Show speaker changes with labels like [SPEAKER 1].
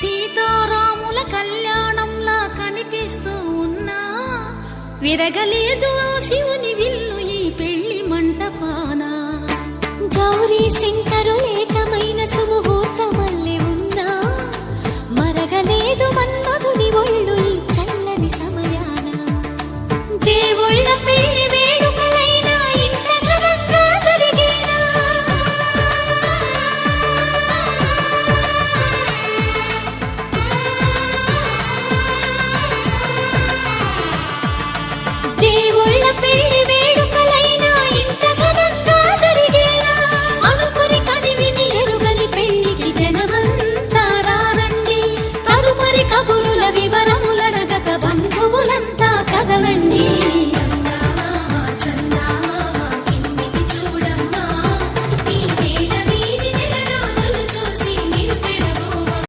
[SPEAKER 1] సీతారాముల కళ్యాణంలా కనిపిస్తూ ఉన్నా విరగలేదు ఆ శివుని విల్లు ఈ పెళ్లి మంటపాన.
[SPEAKER 2] గౌరీ శంకరుల